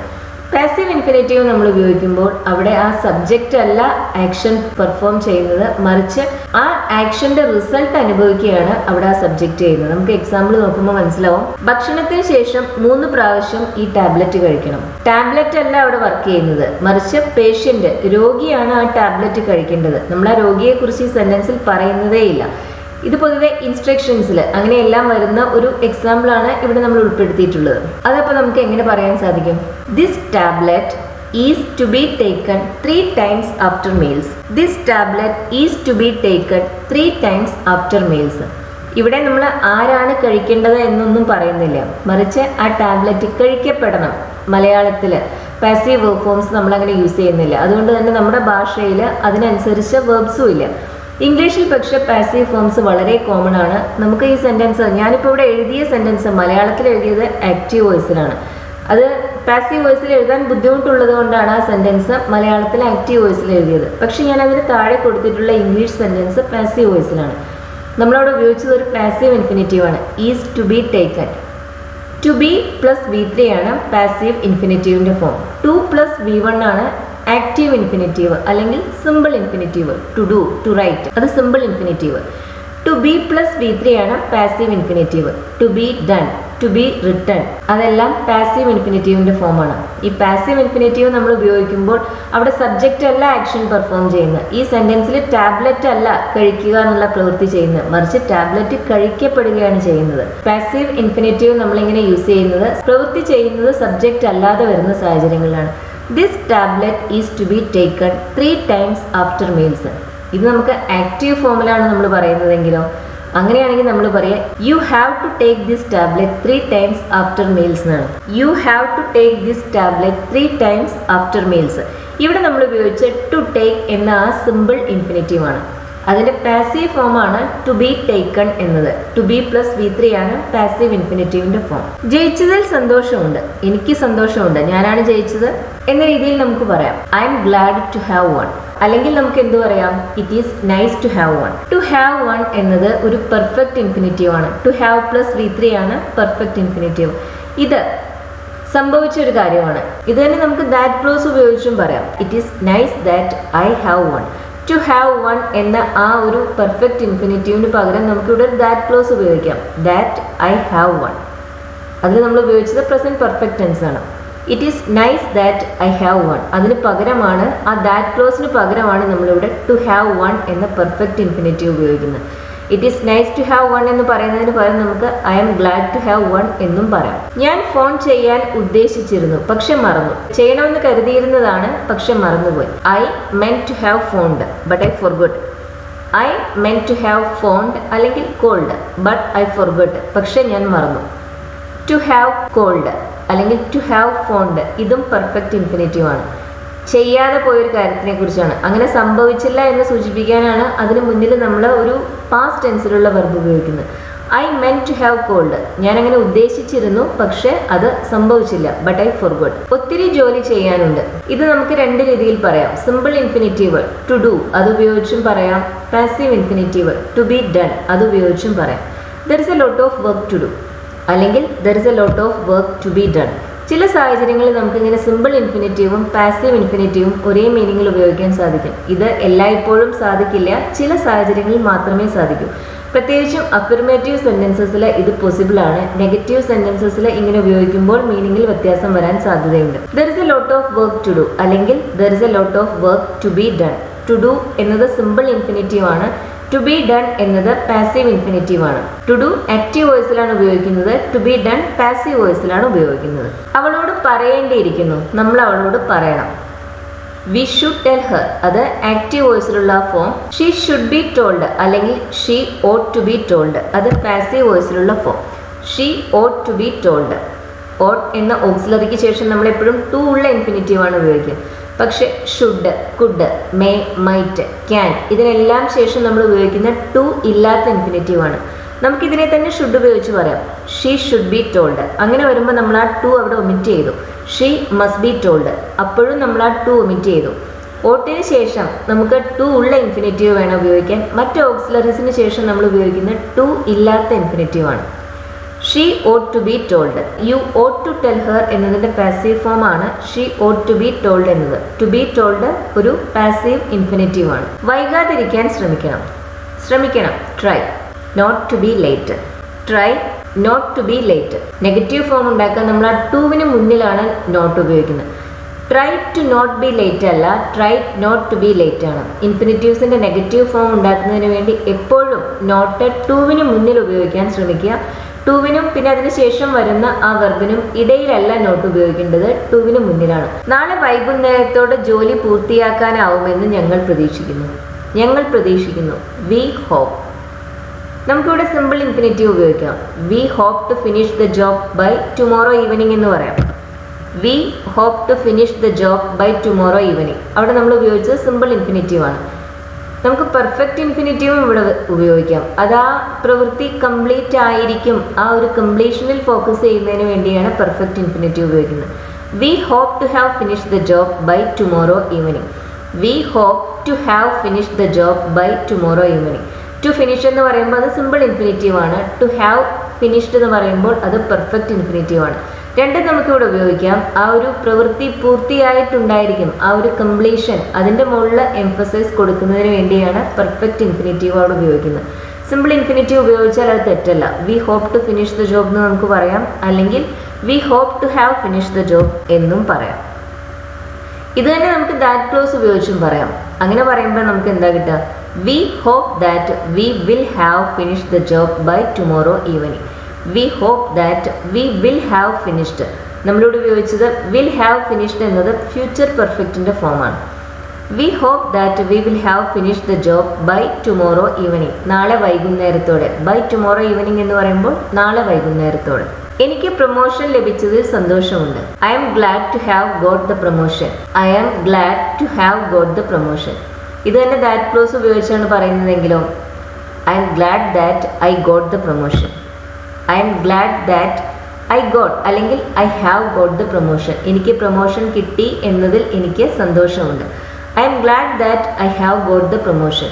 പാസീവ് ഇൻഫിനിറ്റീവ് നമ്മൾ ഉപയോഗിക്കുമ്പോൾ അവിടെ ആ സബ്ജക്റ്റ് അല്ല ആക്ഷൻ പെർഫോം ചെയ്യുന്നത്, മറിച്ച് ആ ആക്ഷന്റെ റിസൾട്ട് അനുഭവിക്കുകയാണ് അവിടെ ആ സബ്ജക്റ്റ് ചെയ്യുന്നത്. നമുക്ക് എക്സാമ്പിൾ നോക്കുമ്പോൾ മനസ്സിലാവും. ഭക്ഷണത്തിന് ശേഷം 3 പ്രാവശ്യം ഈ ടാബ്ലറ്റ് കഴിക്കണം. ടാബ്ലറ്റ് അല്ല അവിടെ വർക്ക് ചെയ്യുന്നത്, മറിച്ച് പേഷ്യന്റ്, രോഗിയാണ് ആ ടാബ്ലറ്റ് കഴിക്കേണ്ടത്. നമ്മൾ ആ രോഗിയെ കുറിച്ച് ഈ സെന്റൻസിൽ പറയുന്നതേ ഇല്ല. ഇത് പൊതുവെ ഇൻസ്ട്രക്ഷൻസിൽ അങ്ങനെയെല്ലാം വരുന്ന ഒരു എക്സാമ്പിൾ ആണ് ഇവിടെ നമ്മൾ ഉൾപ്പെടുത്തിയിട്ടുള്ളത്. അതപ്പോൾ നമുക്ക് എങ്ങനെ പറയാൻ സാധിക്കും? This tablet is to be taken 3 times after meals. This tablet is to be taken 3 times after meals. ഇവിടെ നമ്മൾ ആരാണ് കഴിക്കേണ്ടത് എന്നൊന്നും പറയുന്നില്ല, മറിച്ച് ആ ടാബ്ലറ്റ് കഴിക്കപ്പെടണം. മലയാളത്തിൽ പാസീവ് വെർബ് ഫോംസ് നമ്മൾ അങ്ങനെ യൂസ് ചെയ്യുന്നില്ല. അതുകൊണ്ട് തന്നെ നമ്മുടെ ഭാഷയിൽ അതിനനുസരിച്ച് വെർബ്സും ഇല്ല. ഇംഗ്ലീഷിൽ പക്ഷെ പാസീവ് ഫോംസ് വളരെ കോമൺ ആണ്. നമുക്ക് ഈ സെന്റൻസ്, ഞാനിപ്പോൾ ഇവിടെ എഴുതിയ സെന്റൻസ് മലയാളത്തിൽ എഴുതിയത് ആക്റ്റീവ് വോയിസിലാണ്. അത് പാസീവ് വോയിസിൽ എഴുതാൻ ബുദ്ധിമുട്ടുള്ളത് കൊണ്ടാണ് ആ സെന്റൻസ് മലയാളത്തിൽ ആക്റ്റീവ് വോയിസിൽ എഴുതിയത്. പക്ഷെ ഞാൻ അതിന് താഴെ കൊടുത്തിട്ടുള്ള ഇംഗ്ലീഷ് സെന്റൻസ് പാസീവ് വോയിസിലാണ്. നമ്മളവിടെ ഉപയോഗിച്ചത് ഒരു പാസീവ് ഇൻഫിനിറ്റീവ് ആണ്, is to be taken. To be plus V3 ആണ് പാസീവ് ഇൻഫിനിറ്റീവിന്റെ ഫോം. ടു പ്ലസ് V1 ആണ് ആക്റ്റീവ് ഇൻഫിനിറ്റീവ് അല്ലെങ്കിൽ simple infinitive. To do, to write, അത് simple infinitive. To be plus V3 ആണ് passive infinitive. To be done, to be written, അതെല്ലാം passive ഇൻഫിനിറ്റീവിന്റെ ഫോമാണ്. ഈ പാസീവ് ഇൻഫിനിറ്റീവ് നമ്മൾ ഉപയോഗിക്കുമ്പോൾ അവിടെ സബ്ജക്റ്റ് അല്ല ആക്ഷൻ പെർഫോം ചെയ്യുന്നത്. ഈ സെന്റൻസിൽ ടാബ്ലറ്റ് അല്ല കഴിക്കുക എന്നുള്ള പ്രവൃത്തി ചെയ്യുന്നത്, മറിച്ച് ടാബ്ലറ്റ് കഴിക്കപ്പെടുകയാണ് ചെയ്യുന്നത്. പാസീവ് ഇൻഫിനിറ്റീവ് നമ്മളിങ്ങനെ യൂസ് ചെയ്യുന്നത് പ്രവൃത്തി ചെയ്യുന്നത് സബ്ജക്റ്റ് അല്ലാതെ വരുന്ന സാഹചര്യങ്ങളിലാണ്. This tablet is to be taken 3 times after meals. ഇത് നമുക്ക് ആക്റ്റീവ് ഫോമിലാണ് നമ്മൾ പറയുന്നതെങ്കിലോ, അങ്ങനെയാണെങ്കിൽ നമ്മൾ പറയാം you have to take this tablet 3 times after meals എന്നാണ്. You have to take this tablet 3 times after meals. ഇവിടെ നമ്മൾ ഉപയോഗിച്ച ടു ടേക്ക് എന്ന ആ സിമ്പിൾ ഇൻഫിനിറ്റീവ് ആണ്. അതിന്റെ പാസീവ് ഫോമാണ് ടു ബി ടേക്കൺ എന്നത്. ടു ബി പ്ലസ് V3 ആണ് പാസീവ് ഇൻഫിനിറ്റീവിന്റെ ഫോം. ജയിച്ചതിൽ സന്തോഷമുണ്ട്, എനിക്ക് സന്തോഷമുണ്ട്, ഞാനാണ് ജയിച്ചത് എന്ന രീതിയിൽ നമുക്ക് പറയാം I'm glad to have one. അല്ലെങ്കിൽ നമുക്ക് എന്ത് പറയാം? It is nice to have one. To have one എന്നത് ഒരു പെർഫെക്റ്റ് ഇൻഫിനിറ്റീവ് ആണ്. ടു ഹാവ് പ്ലസ് V3 ആണ് പെർഫെക്റ്റ് ഇൻഫിനിറ്റീവ്. ഇത് സംഭവിച്ച ഒരു കാര്യമാണ്. ഇത് തന്നെ നമുക്ക് ദാറ്റ് ക്ലോസ് ഉപയോഗിച്ചും പറയാം. It is nice that I have one. To have one എന്ന ആ ഒരു പെർഫെക്റ്റ് ഇൻഫിനിറ്റീവിന് പകരം നമുക്കിവിടെ ഒരു ദാറ്റ് ക്ലോസ് ഉപയോഗിക്കാം. That I have one. അതിൽ നമ്മൾ ഉപയോഗിച്ചത് പ്രസന്റ് പെർഫെക്റ്റ് ടെൻസ് ആണ്. It is nice that I have one. അതിന് പകരമാണ്, ആ ദാറ്റ് ക്ലോസിന് പകരമാണ് നമ്മളിവിടെ ടു ഹാവ് വൺ എന്ന പെർഫെക്റ്റ് ഇൻഫിനിറ്റീവ് ഉപയോഗിക്കുന്നത്. It is nice to have one എന്ന് പറയുന്നതിന് പകരം നമുക്ക് I'm glad to have one എന്നും പറയാം. ഞാൻ ഫോൺ ചെയ്യാൻ ഉദ്ദേശിച്ചിരുന്നു പക്ഷെ മറന്നു. ചെയ്യണമെന്ന് കരുതിയിരുന്നതാണ് പക്ഷെ മറന്നുപോയി. I meant to have phoned but I forgot. I meant to have phoned അല്ലെങ്കിൽ കോൾഡ് ബട്ട് ഐ ഫോർഗോട്ട്. പക്ഷെ ഞാൻ മറന്നു. ടു ഹാവ് കോൾഡ് അല്ലെങ്കിൽ ടു ഹാവ് ഫോൺഡ് ഇതും പെർഫെക്റ്റ് ഇൻഫിനിറ്റീവ് ആണ്. ചെയ്യാതെ പോയൊരു കാര്യത്തിനെ കുറിച്ചാണ്. അങ്ങനെ സംഭവിച്ചില്ല എന്ന് സൂചിപ്പിക്കാനാണ് അതിന് മുന്നിൽ നമ്മൾ ഒരു പാസ്റ്റ് ടെൻസിലുള്ള വെർബ് ഉപയോഗിക്കുന്നത്. I meant to have called. ഞാൻ അങ്ങനെ ഉദ്ദേശിച്ചിരുന്നു പക്ഷെ അത് സംഭവിച്ചില്ല. But I forgot. ഒത്തിരി ജോലി ചെയ്യാനുണ്ട്. ഇത് നമുക്ക് രണ്ട് രീതിയിൽ പറയാം. സിമ്പിൾ ഇൻഫിനിറ്റീവ് ടു ഡു അത് ഉപയോഗിച്ചും പറയാം. Passive infinitive to be done അത് ഉപയോഗിച്ചും പറയാം. There is a lot of work to do അല്ലെങ്കിൽ there is a lot of work to be done. ചില സാഹചര്യങ്ങളിൽ നമുക്കിങ്ങനെ സിമ്പിൾ ഇൻഫിനിറ്റീവും പാസീവ് ഇൻഫിനിറ്റീവും ഒരേ മീനിങ്ങിൽ ഉപയോഗിക്കാൻ സാധിക്കും. ഇത് എല്ലായ്പ്പോഴും സാധിക്കില്ല, ചില സാഹചര്യങ്ങളിൽ മാത്രമേ സാധിക്കൂ. പ്രത്യേകിച്ചും അഫിർമേറ്റീവ് സെന്റൻസസിൽ ഇത് പോസിബിൾ ആണ്. നെഗറ്റീവ് സെന്റൻസസിൽ ഇങ്ങനെ ഉപയോഗിക്കുമ്പോൾ മീനിങ്ങിൽ വ്യത്യാസം വരാൻ സാധ്യതയുണ്ട്. There is a lot of work to do അല്ലെങ്കിൽ there is a lot of work to be done. To do എന്നത് സിമ്പിൾ ഇൻഫിനിറ്റീവ് ആണ്. ടു ബി ഡൺ എന്നത് പാസീവ് ഇൻഫിനിറ്റീവ് ആണ്. ടു ഡു ആക്റ്റീവ് വോയിസിലാണ് ഉപയോഗിക്കുന്നത്. ടു ബി ഡൺ പാസീവ് വോയിസിലാണ് ഉപയോഗിക്കുന്നത്. അവളോട് പറയേണ്ടിയിരിക്കുന്നു, നമ്മൾ അവളോട് പറയണം. വി ഷുഡ് ടെൽ ഹെർ അത് ആക്റ്റീവ് വോയിസിലുള്ള form. She should be told അല്ലെങ്കിൽ she ought to be told അത് പാസീവ് വോയിസിലുള്ള form. She ought to be told. Ought എന്ന ഓക്സിലറിക്ക് ശേഷം നമ്മൾ എപ്പോഴും ടു ഉള്ള ഇൻഫിനിറ്റീവ് ആണ് ഉപയോഗിക്കുക. പക്ഷെ should, could, may, might, can ഇതിനെല്ലാം ശേഷം നമ്മൾ ഉപയോഗിക്കുന്ന ടു ഇല്ലാത്ത ഇൻഫിനിറ്റീവ് ആണ്. നമുക്കിതിനെ തന്നെ ഷുഡ് ഉപയോഗിച്ച് പറയാം. She should be told. അങ്ങനെ വരുമ്പോൾ നമ്മൾ ആ ടു അവിടെ ഒമിറ്റ് ചെയ്തു. ഷീ മസ്റ്റ് ബി ടോൾഡ് അപ്പോഴും നമ്മൾ ആ ടു ഒമിറ്റ് ചെയ്തു. ഓട്ടിന് ശേഷം നമുക്ക് ടു ഉള്ള ഇൻഫിനിറ്റീവ് വേണം ഉപയോഗിക്കാൻ. മറ്റ് ഓക്സിലറീസിന് ശേഷം നമ്മൾ ഉപയോഗിക്കുന്ന ടു ഇല്ലാത്ത ഇൻഫിനിറ്റീവ് ആണ്. She ought to be told. You ought to tell her എന്നതിൻ്റെ പാസീവ് ഫോം ആണ് she ought to be told എന്നത്. ടു ബി ടോൾഡ് ഒരു പാസീവ് ഇൻഫിനിറ്റീവ് ആണ്. വൈകാതിരിക്കാൻ ശ്രമിക്കണം. ശ്രമിക്കണം try. Not to be late. Try not to be late. Negative form ഉണ്ടാക്കാൻ നമ്മൾ ആ ടുവിന് മുന്നിലാണ് നോട്ട് ഉപയോഗിക്കുന്നത്. Try to not be late അല്ല, try not to be late ആണ്. ഇൻഫിനിറ്റീവ്സിൻ്റെ നെഗറ്റീവ് ഫോം ഉണ്ടാക്കുന്നതിന് വേണ്ടി എപ്പോഴും നോട്ട് ടുവിന് മുന്നിൽ ഉപയോഗിക്കാൻ ശ്രമിക്കുക. ടുവിനും പിന്നെ അതിന് ശേഷം വരുന്ന ആ വെർബിനും ഇടയിലല്ല നോട്ട് ഉപയോഗിക്കേണ്ടത്, ടുവിന് മുന്നിലാണ്. നാളെ വൈകുന്നേരത്തോടെ ജോലി പൂർത്തിയാക്കാനാവുമെന്ന് ഞങ്ങൾ പ്രതീക്ഷിക്കുന്നു. ഞങ്ങൾ പ്രതീക്ഷിക്കുന്നു. We hope. നമുക്കിവിടെ സിമ്പിൾ ഇൻഫിനിറ്റീവ് ഉപയോഗിക്കാം. We hope to finish the job by tomorrow evening എന്ന് പറയാം. We hope to finish the job by tomorrow evening. അവിടെ നമ്മൾ ഉപയോഗിച്ചത് സിമ്പിൾ ഇൻഫിനിറ്റീവ് ആണ്. നമുക്ക് പെർഫെക്റ്റ് ഇൻഫിനിറ്റീവും ഇവിടെ ഉപയോഗിക്കാം. അത് ആ പ്രവൃത്തി കംപ്ലീറ്റ് ആയിരിക്കും, ആ ഒരു കംപ്ലീഷനിൽ ഫോക്കസ് ചെയ്യുന്നതിന് വേണ്ടിയാണ് പെർഫെക്റ്റ് ഇൻഫിനിറ്റീവ് ഉപയോഗിക്കുന്നത്. We hope to have finish the job by tomorrow evening. We hope to have finish the job by tomorrow evening. To finish എന്ന് പറയുമ്പോൾ അത് സിമ്പിൾ ഇൻഫിനിറ്റീവ് ആണ്. ടു ഹാവ് ഫിനിഷ്ഡ് എന്ന് പറയുമ്പോൾ അത് പെർഫെക്റ്റ് ഇൻഫിനിറ്റീവ് ആണ്. രണ്ടും നമുക്കിവിടെ ഉപയോഗിക്കാം. ആ ഒരു പ്രവൃത്തി പൂർത്തിയായിട്ടുണ്ടായിരിക്കും, ആ ഒരു കംപ്ലീഷൻ, അതിൻ്റെ മുകളിൽ എംഫസൈസ് കൊടുക്കുന്നതിന് വേണ്ടിയാണ് പെർഫെക്റ്റ് ഇൻഫിനിറ്റീവ് അവിടെ ഉപയോഗിക്കുന്നത്. സിമ്പിൾ ഇൻഫിനിറ്റീവ് ഉപയോഗിച്ചാൽ അത് തെറ്റല്ല. We hope to finish the job എന്ന് നമുക്ക് പറയാം, അല്ലെങ്കിൽ we hope to have finish the job എന്നും പറയാം. ഇത് തന്നെ നമുക്ക് ദാറ്റ് ക്ലോസ് ഉപയോഗിച്ചും പറയാം. അങ്ങനെ പറയുമ്പോൾ നമുക്ക് എന്താ കിട്ടുക? We hope that we will have finish the job by tomorrow evening. We hope that we will have finished. നമ്മളിവിടെ ഉപയോഗിച്ചത് വിൽ ഹാവ് ഫിനിഷ്ഡ് എന്നത് ഫ്യൂച്ചർ പെർഫെക്റ്റിൻ്റെ ഫോമാണ്. We hope that we will have finished the job by tomorrow evening. നാളെ വൈകുന്നേരത്തോടെ. By tomorrow evening എന്ന് പറയുമ്പോൾ നാളെ വൈകുന്നേരത്തോടെ. എനിക്ക് പ്രൊമോഷൻ ലഭിച്ചതിൽ സന്തോഷമുണ്ട്. I'm glad to have got the promotion. I'm glad to have got the promotion. ഇത് തന്നെ ദാറ്റ് ക്ലോസ് ഉപയോഗിച്ചാണ് പറയുന്നതെങ്കിലോ I'm glad that I got the promotion. I'm glad that I got അല്ലെങ്കിൽ I have got the promotion. എനിക്ക് promotion കിട്ടി എന്നതിൽ എനിക്ക് സന്തോഷമുണ്ട്. I'm glad that I have got the promotion.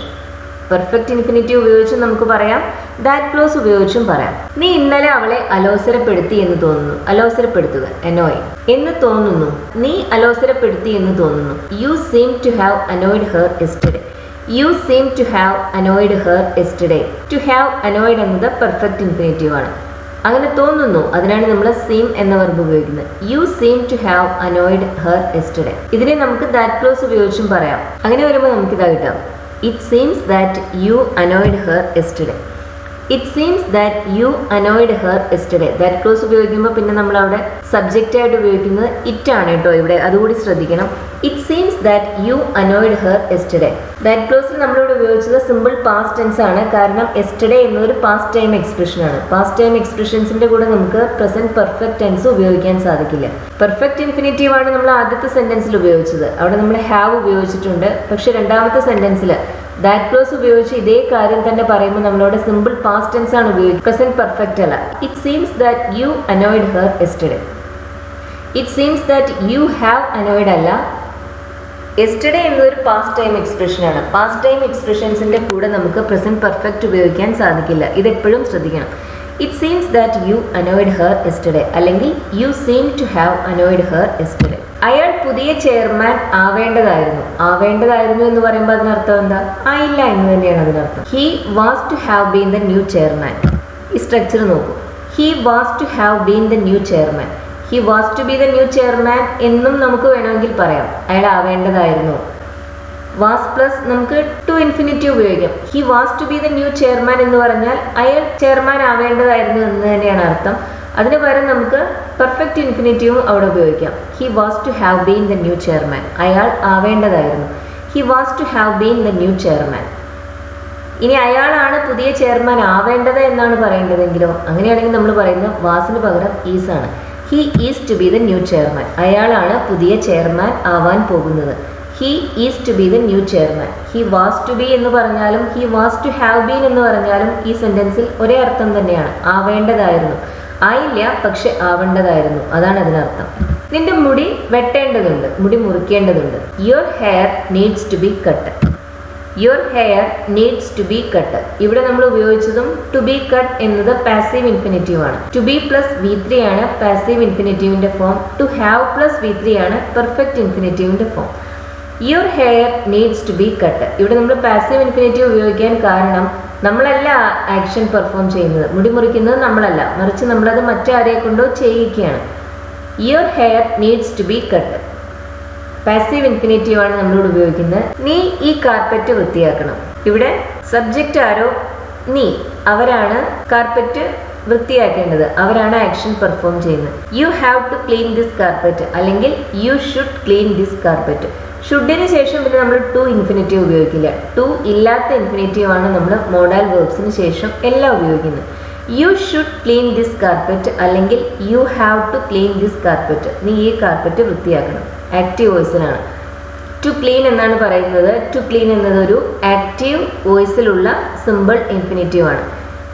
Perfect infinitive ഉപയോഗിച്ചും നമുക്ക് പറയാം, that clause ഉപയോഗിച്ചും പറയാം. നീ ഇന്നലെ അവളെ അലോസരപ്പെടുത്തി എന്ന് തോന്നുന്നു. അലോസരപ്പെടുത്തുക, അനോയ് എന്ന് തോന്നുന്നു. നീ അലോസരപ്പെടുത്തി എന്ന് തോന്നുന്നു. You seem to have annoyed her yesterday. You seem to have annoyed her yesterday. To have annoyed എന്നത് പെർഫെക്റ്റ് ഇൻഫിനിറ്റീവ് ആണ്. അങ്ങനെ തോന്നുന്നു, അതിനാണ് നമ്മൾ സീം എന്ന വെർബ് ഉപയോഗിക്കുന്നത്. You seem to have annoyed her yesterday. ഇതിനെ നമുക്ക് ദാറ്റ് ക്ലോസ് ഉപയോഗിച്ചും പറയാം. അങ്ങനെ വരുമ്പോൾ നമുക്കിതാ കിട്ടാം, it seems that you annoyed her yesterday. It seems that you annoyed her yesterday. That close ഉപയോഗിക്കുമ്പോൾ പിന്നെ നമ്മൾ അവിടെ സബ്ജക്റ്റ് ആയിട്ട് ഉപയോഗിക്കുന്നത് ഇറ്റ് ആണ് കേട്ടോ ഇവിടെ, അതുകൂടി ശ്രദ്ധിക്കണം. It seems that you annoyed her yesterday. That ക്ലോസിൽ നമ്മളിവിടെ ഉപയോഗിച്ചത് സിമ്പിൾ പാസ്റ്റ് ടെൻസ് ആണ്. കാരണം യെസ്റ്റർഡേ എന്നൊരു പാസ്റ്റ് ടൈം എക്സ്പ്രഷൻ ആണ്. പാസ്റ്റ് ടൈം എക്സ്പ്രഷൻസിന്റെ കൂടെ നമുക്ക് പ്രസന്റ് പെർഫെക്റ്റ് ടെൻസ് ഉപയോഗിക്കാൻ സാധിക്കില്ല. പെർഫെക്റ്റ് ഇൻഫിനിറ്റീവ് ആണ് നമ്മൾ ആദ്യത്തെ സെന്റൻസിൽ ഉപയോഗിച്ചത്. അവിടെ നമ്മൾ ഹാവ് ഉപയോഗിച്ചിട്ടുണ്ട്. പക്ഷെ രണ്ടാമത്തെ സെന്റൻസിൽ ദാറ്റ് ക്ലോസ് ഉപയോഗിച്ച് ഇതേ കാര്യം തന്നെ പറയുമ്പോൾ നമ്മളവിടെ സിമ്പിൾ പാസ്റ്റ് ടെൻസ് ആണ് ഉപയോഗിക്കുന്നത്, പ്രസന്റ് പെർഫെക്റ്റ് അല്ല. It seems that you annoyed her yesterday. It seems that you have annoyed അല്ല. യെസ്റ്റർഡേ എന്നൊരു പാസ്റ്റ് ടൈം എക്സ്പ്രഷൻ ആണ്. പാസ്റ്റ് ടൈം എക്സ്പ്രഷൻസിന്റെ കൂടെ നമുക്ക് പ്രസന്റ് പെർഫെക്റ്റ് ഉപയോഗിക്കാൻ സാധിക്കില്ല. ഇതെപ്പോഴും ശ്രദ്ധിക്കണം. It seems that you annoyed her yesterday അല്ലെങ്കിൽ you seem to have annoyed her yesterday. അയാൾ പുതിയ ചെയർമാൻ ആവേണ്ടതായിരുന്നു. ആവേണ്ടതായിരുന്നു എന്ന് പറയുമ്പോൾ അതിനർത്ഥം എന്താ? ആയില്ല എന്ന് തന്നെയാണ് അതിനർത്ഥം. He was to have been the new chairman. ഈ സ്ട്രക്ചർ നോക്കൂ. He was to have been the new chairman. He was to be the new chairman എന്നും നമുക്ക് വേണമെങ്കിൽ പറയാം. അയാൾ ആവേണ്ടതായിരുന്നു. വാസ് പ്ലസ് നമുക്ക് ടു ഇൻഫിനിറ്റീവ് ഉപയോഗിക്കാം. He was to be the new chairman എന്ന് പറഞ്ഞാൽ അയാൾ ചെയർമാൻ ആവേണ്ടതായിരുന്നു എന്ന് തന്നെയാണ് അർത്ഥം. അതിന് പകരം നമുക്ക് പെർഫെക്റ്റ് ഇൻഫിനിറ്റീവും അവിടെ ഉപയോഗിക്കാം. He was to have been the new chairman. അയാൾ ആവേണ്ടതായിരുന്നു. He was to have been the new chairman. ഇനി അയാളാണ് പുതിയ ചെയർമാൻ ആവേണ്ടത് എന്നാണ് പറയേണ്ടതെങ്കിലോ, അങ്ങനെയാണെങ്കിൽ നമ്മൾ പറയുന്നത് വാസിന് പകരം ഈസ് ആണ്. He is to be the new chairman. അയാളാണ് പുതിയ ചെയർമാൻ ആവാൻ പോകുന്നത്. He is to be the new chairman. He was to be എന്ന് പറഞ്ഞാലും he was to have been എന്ന് പറഞ്ഞാലും ഈ സെന്റൻസിൽ ഒരേ അർത്ഥം തന്നെയാണ്. ആവേണ്ടതായിരുന്നു. ആയില്ല, പക്ഷെ ആവേണ്ടതായിരുന്നു, അതാണ് അതിനർത്ഥം. നിന്റെ മുടി വെട്ടേണ്ടതുണ്ട്, മുടി മുറിക്കേണ്ടതുണ്ട്. Your hair needs to be cut. Your hair needs to be cut. ഇവിടെ നമ്മൾ ഉപയോഗിച്ചതും ടു ബി കട്ട് എന്നത് പാസീവ് ഇൻഫിനിറ്റീവ് ആണ്. ടു ബി പ്ലസ് V3 ആണ് പാസീവ് ഇൻഫിനിറ്റീവിന്റെ form. To have plus V3 ആണ് പെർഫെക്റ്റ് ഇൻഫിനിറ്റീവിന്റെ form. Your hair needs to be cut. ഇവിടെ നമ്മൾ പാസീവ് ഇൻഫിനിറ്റീവ് ഉപയോഗിക്കാൻ കാരണം നമ്മളല്ല ആക്ഷൻ പെർഫോം ചെയ്യുന്നത്. മുടി മുറിക്കുന്നത് നമ്മളല്ല, മറിച്ച് നമ്മളത് മറ്റാരെ കൊണ്ടോ ചെയ്യിക്കുകയാണ്. Your hair needs to be cut. Passive infinitive ആണ് നമ്മളോട് ഉപയോഗിക്കുന്നത്. നീ ഈ കാർപ്പറ്റ് വൃത്തിയാക്കണം. ഇവിടെ സബ്ജക്റ്റ് ആരോ? നീ. അവരാണ് കാർപ്പറ്റ് വൃത്തിയാക്കേണ്ടത്. അവരാണ് ആക്ഷൻ പെർഫോം ചെയ്യുന്നത്. You have to clean this carpet അല്ലെങ്കിൽ you should clean this carpet. ഷുഡിന് ശേഷം പിന്നെ നമ്മൾ ടു ഇൻഫിനിറ്റീവ് ഉപയോഗിക്കില്ല. ടു ഇല്ലാത്ത ഇൻഫിനിറ്റീവ് ആണ് നമ്മൾ മോഡൽ വേർബ്സിന് ശേഷം എല്ലാം ഉപയോഗിക്കുന്നത്. You should clean this carpet അല്ലെങ്കിൽ you have to clean this carpet. നീ ഈ കാർപ്പറ്റ് വൃത്തിയാക്കണം. ആക്റ്റീവ് വോയിസിലാണ്. ടു ക്ലീൻ എന്നാണ് പറയുന്നത്. ടു ക്ലീൻ എന്നതൊരു ആക്റ്റീവ് വോയിസിലുള്ള സിമ്പിൾ ഇൻഫിനിറ്റീവ് ആണ്.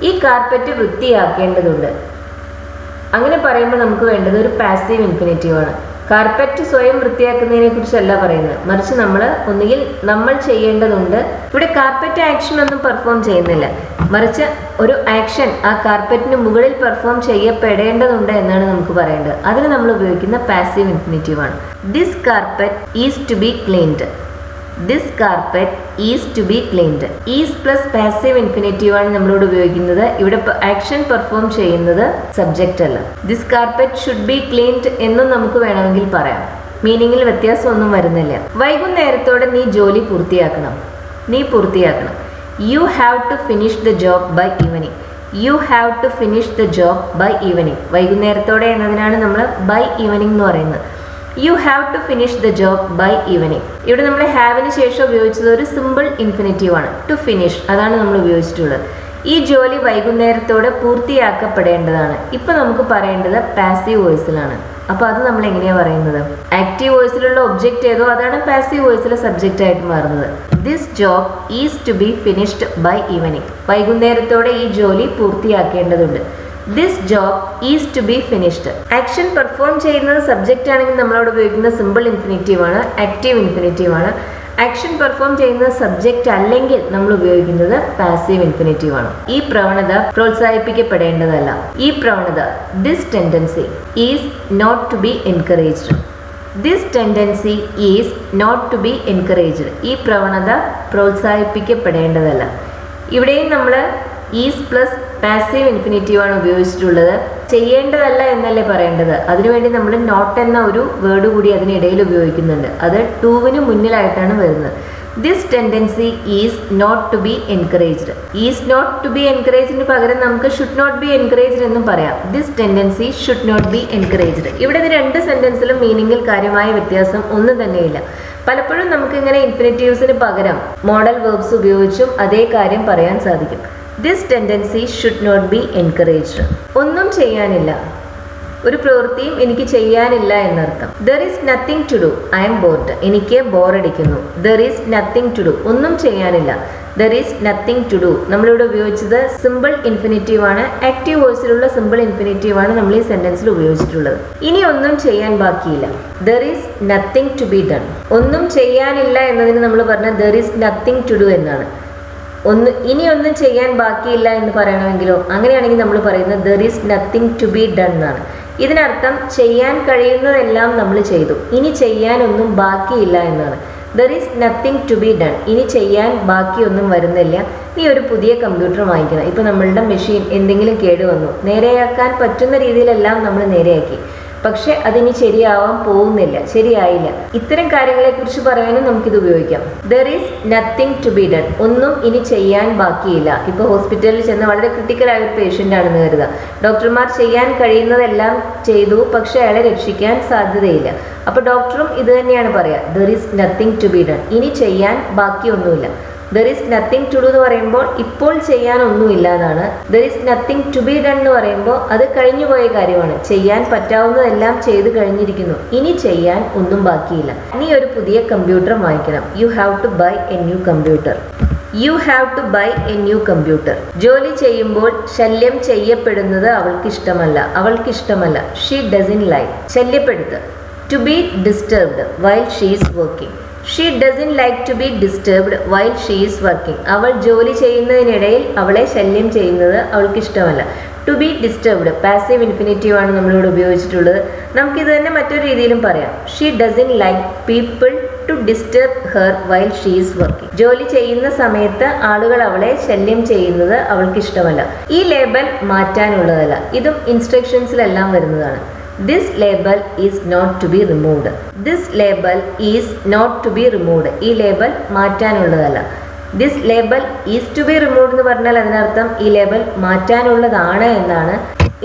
ഈ കാർപ്പറ്റ് വൃത്തിയാക്കേണ്ടതുണ്ട്. അങ്ങനെ പറയുമ്പോൾ നമുക്ക് വേണ്ടത് ഒരു പാസീവ് ഇൻഫിനിറ്റീവ് ആണ്. കാർപ്പറ്റ് സ്വയം വൃത്തിയാക്കുന്നതിനെ കുറിച്ചല്ല പറയുന്നത്, മറിച്ച് ഒന്നുകിൽ നമ്മൾ ചെയ്യേണ്ടതുണ്ട്. ഇവിടെ കാർപ്പറ്റ് ആക്ഷൻ ഒന്നും പെർഫോം ചെയ്യുന്നില്ല, മറിച്ച് ഒരു ആക്ഷൻ ആ കാർപ്പറ്റിന് മുകളിൽ പെർഫോം ചെയ്യപ്പെടേണ്ടതുണ്ട് എന്നാണ് നമുക്ക് പറയേണ്ടത്. അതിന് നമ്മൾ ഉപയോഗിക്കുന്ന പാസീവ് ഇൻഫിനിറ്റീവ് ആണ്. This carpet is to be cleaned. This carpet is to be cleaned. Is plus passive infinitive ആണ് നമ്മളോട് ഉപയോഗിക്കുന്നത്. ഇവിടെ ആക്ഷൻ പെർഫോം ചെയ്യുന്നത് സബ്ജക്റ്റ് അല്ല. This carpet should be cleaned എന്നും നമുക്ക് വേണമെങ്കിൽ പറയാം. മീനിങ്ങിൽ വ്യത്യാസമൊന്നും വരുന്നില്ല. വൈകുന്നേരത്തോടെ നീ ജോലി പൂർത്തിയാക്കണം. നീ പൂർത്തിയാക്കണം. You have to finish the job by evening. You have to finish the job by evening. വൈകുന്നേരത്തോടെ എന്നതിനാണ് നമ്മൾ ബൈ ഈവനിങ് എന്ന് പറയുന്നത്. You have to finish the job by evening. ഇവിടെ നമ്മൾ ഹാവിന് ശേഷം ഉപയോഗിച്ചത് ഒരു സിമ്പിൾ ഇൻഫിനിറ്റീവ് ആണ്. ടു ഫിനിഷ്, അതാണ് നമ്മൾ ഉപയോഗിച്ചിട്ടുള്ളത്. ഈ ജോലി വൈകുന്നേരത്തോടെ പൂർത്തിയാക്കപ്പെടേണ്ടതാണ്. ഇപ്പൊ നമുക്ക് പറയേണ്ടത് പാസീവ് വോയിസിലാണ്. അപ്പൊ അത് നമ്മൾ എങ്ങനെയാണ് പറയുന്നത്? ആക്റ്റീവ് വോയിസിലുള്ള ഒബ്ജക്റ്റ് ഏതോ അതാണ് പാസീവ് വോയിസിലെ സബ്ജക്റ്റ് ആയിട്ട് മാറുന്നത്. This job is to be finished by evening. വൈകുന്നേരത്തോടെ ഈ ജോലി പൂർത്തിയാക്കേണ്ടതുണ്ട്. This job is to be finished. Action perform ചെയ്യുന്നത് സബ്ജക്റ്റ് ആണെങ്കിൽ നമ്മളോട് ഉപയോഗിക്കുന്ന സിമ്പിൾ ഇൻഫിനിറ്റീവ് ആണ്, ആക്റ്റീവ് ഇൻഫിനിറ്റീവ് ആണ്. ആക്ഷൻ പെർഫോം ചെയ്യുന്നത് സബ്ജക്റ്റ് അല്ലെങ്കിൽ നമ്മൾ ഉപയോഗിക്കുന്നത് പാസീവ് ഇൻഫിനിറ്റീവ് ആണ്. ഈ പ്രവണത പ്രോത്സാഹിപ്പിക്കപ്പെടേണ്ടതല്ല. ഈ പ്രവണത, this tendency is not to be encouraged. This tendency is not to be encouraged. ഈ പ്രവണത പ്രോത്സാഹിപ്പിക്കപ്പെടേണ്ടതല്ല. ഇവിടെയും നമ്മൾ ഈസ് പ്ലസ് പാസീവ് ഇൻഫിനിറ്റീവ് ആണ് ഉപയോഗിച്ചിട്ടുള്ളത്. ചെയ്യേണ്ടതല്ല എന്നല്ലേ പറയേണ്ടത്. അതിനുവേണ്ടി നമ്മൾ നോട്ട് എന്ന ഒരു വേർഡ് കൂടി അതിനിടയിൽ ഉപയോഗിക്കുന്നുണ്ട്. അത് ടൂവിന് മുന്നിലായിട്ടാണ് വരുന്നത്. This tendency is not to be encouraged. Is not to be എൻകറേജ്ഡിന് പകരം നമുക്ക് ഷുഡ് നോട്ട് ബി എൻകറേജ്ഡ് എന്നും പറയാം. This tendency should not be encouraged. ഇവിടെ ഇത് രണ്ട് സെന്റൻസിലും മീനിങ്ങിൽ കാര്യമായ വ്യത്യാസം ഒന്നും തന്നെയില്ല. പലപ്പോഴും നമുക്കിങ്ങനെ ഇൻഫിനിറ്റീവ്സിന് പകരം മോഡൽ വെർബ്സ് ഉപയോഗിച്ചും അതേ കാര്യം പറയാൻ സാധിക്കും. This tendency should not be encouraged. ഒന്നും ചെയ്യാനില്ല, ഒരു പ്രവൃത്തിയും എനിക്ക് ചെയ്യാനില്ല എന്നർത്ഥം. There is nothing to do, I'm bored. എനിക്ക് ബോറടിക്കുന്നു. There is nothing to do, ഒന്നും ചെയ്യാനില്ല. There is nothing to do നമ്മളിവിടെ ഉപയോഗിച്ചത് സിമ്പിൾ ഇൻഫിനിറ്റീവ് ആണ്. ആക്റ്റീവ് വോയിസിലുള്ള സിമ്പിൾ ഇൻഫിനിറ്റീവ് ആണ് നമ്മൾ ഈ സെന്റൻസിൽ ഉപയോഗിച്ചിട്ടുള്ളത്. ഇനി ഒന്നും ചെയ്യാൻ ബാക്കിയില്ല. There is nothing to be done. ഒന്നും ചെയ്യാനില്ല എന്നതിന് നമ്മൾ പറഞ്ഞ there is nothing to do എന്നാണ്. ഇനി ഒന്നും ചെയ്യാൻ ബാക്കിയില്ല എന്ന് പറയണമെങ്കിലോ അങ്ങനെയാണെങ്കിൽ നമ്മൾ പറയുന്നത് there is nothing to be done എന്നാണ്. ഇതിനർത്ഥം ചെയ്യാൻ കഴിയുന്നതെല്ലാം നമ്മൾ ചെയ്തു, ഇനി ചെയ്യാനൊന്നും ബാക്കിയില്ല എന്നാണ്. There is nothing to be done. ഇനി ചെയ്യാൻ ബാക്കിയൊന്നും വരുന്നില്ല. നീ ഒരു പുതിയ കമ്പ്യൂട്ടർ വാങ്ങിക്കണം. ഇപ്പോൾ നമ്മളുടെ മെഷീൻ എന്തെങ്കിലും കേടുവന്നു, നേരെയാക്കാൻ പറ്റുന്ന രീതിയിലെല്ലാം നമ്മൾ നേരെയാക്കി, പക്ഷെ അതിനി ശരിയാവാൻ പോകുന്നില്ല, ശരിയായില്ല. ഇത്തരം കാര്യങ്ങളെക്കുറിച്ച് പറയാനും നമുക്കിത് ഉപയോഗിക്കാം. There is nothing to be done. ഒന്നും ഇനി ചെയ്യാൻ ബാക്കിയില്ല. ഇപ്പോൾ ഹോസ്പിറ്റലിൽ ചെന്ന് വളരെ ക്രിട്ടിക്കലായ ഒരു പേഷ്യൻ്റ് ആണെന്ന് കരുതുക. ഡോക്ടർമാർ ചെയ്യാൻ കഴിയുന്നതെല്ലാം ചെയ്തു, പക്ഷെ അയാളെ രക്ഷിക്കാൻ സാധ്യതയില്ല. അപ്പോൾ ഡോക്ടറും ഇത് തന്നെയാണ് പറയുക, there is nothing to be done. ഇനി ചെയ്യാൻ ബാക്കിയൊന്നുമില്ല. There is nothing to do എന്ന് പറയുമ്പോൾ ഇപ്പോൾ ചെയ്യാനൊന്നുമില്ല എന്നാണ്. There is nothing to be done എന്ന് പറയുമ്പോൾ അത് കഴിഞ്ഞുപോയ കാര്യമാണ്. ചെയ്യാൻ പറ്റാവുന്നതെല്ലാം ചെയ്തു കഴിഞ്ഞിരിക്കുന്നു, ഇനി ചെയ്യാൻ ഒന്നും ബാക്കിയില്ല. നീ ഒരു പുതിയ കമ്പ്യൂട്ടർ വാങ്ങിക്കണം. You have to buy a new computer. You have to buy a new computer. ജോലി ചെയ്യുമ്പോൾ ശല്യം ചെയ്യപ്പെടുന്നത് അവൾക്കിഷ്ടമല്ല. She doesn't like. ശല്യപ്പെടുത്ത്. To be disturbed while she is working. She doesn't like to be disturbed while she is working. അവൾ ജോലി ചെയ്യുന്നതിനിടയിൽ അവളെ ശല്യം ചെയ്യുന്നത് അവൾക്ക് ഇഷ്ടമല്ല. To be disturbed passive infinitive ആണ് നമ്മളിവിടെ ഉപയോഗിച്ചിട്ടുള്ളത്. നമുക്കിത് തന്നെ മറ്റൊരു രീതിയിലും പറയാം. She doesn't like people to disturb her while she is working. ജോലി ചെയ്യുന്ന സമയത്ത് ആളുകൾ അവളെ ശല്യം ചെയ്യുന്നത് അവൾക്ക് ഇഷ്ടമല്ല. ഈ ലേബൽ മാറ്റാനുള്ളതല്ല. ഇതും ഇൻസ്ട്രക്ഷൻസിലെല്ലാം വരുന്നതാണ്. This label is not to be removed. This label is not to be removed. ഈ label മാറ്റാനുള്ളതല്ല. This label is to be removed എന്ന് പറഞ്ഞാൽ അതിനർത്ഥം ഈ ലേബൽ മാറ്റാനുള്ളതാണ് എന്നാണ്.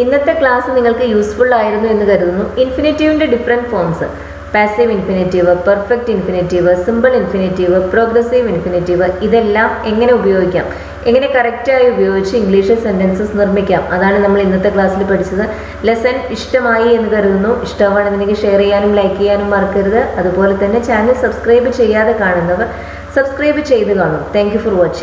ഇന്നത്തെ ക്ലാസ് നിങ്ങൾക്ക് യൂസ്ഫുൾ ആയിരുന്നു എന്ന് കരുതുന്നു. ഇൻഫിനിറ്റീവിൻ്റെ different forms, passive infinitive, perfect infinitive, simple infinitive, progressive infinitive, ഇതെല്ലാം എങ്ങനെ ഉപയോഗിക്കാം, എങ്ങനെ കറക്റ്റായി ഉപയോഗിച്ച് ഇംഗ്ലീഷിൽ സെൻറ്റൻസസ് നിർമ്മിക്കാം, അതാണ് നമ്മൾ ഇന്നത്തെ ക്ലാസ്സിൽ പഠിച്ചത്. ലെസൺ ഇഷ്ടമായി എന്ന് കരുതുന്നു. ഇഷ്ടമാണെന്നുണ്ടെങ്കിൽ ഷെയർ ചെയ്യാനും ലൈക്ക് ചെയ്യാനും മറക്കരുത്. അതുപോലെ തന്നെ ചാനൽ സബ്സ്ക്രൈബ് ചെയ്യാതെ കാണുന്നവർ സബ്സ്ക്രൈബ് ചെയ്ത് കാണും. Thank you for watching.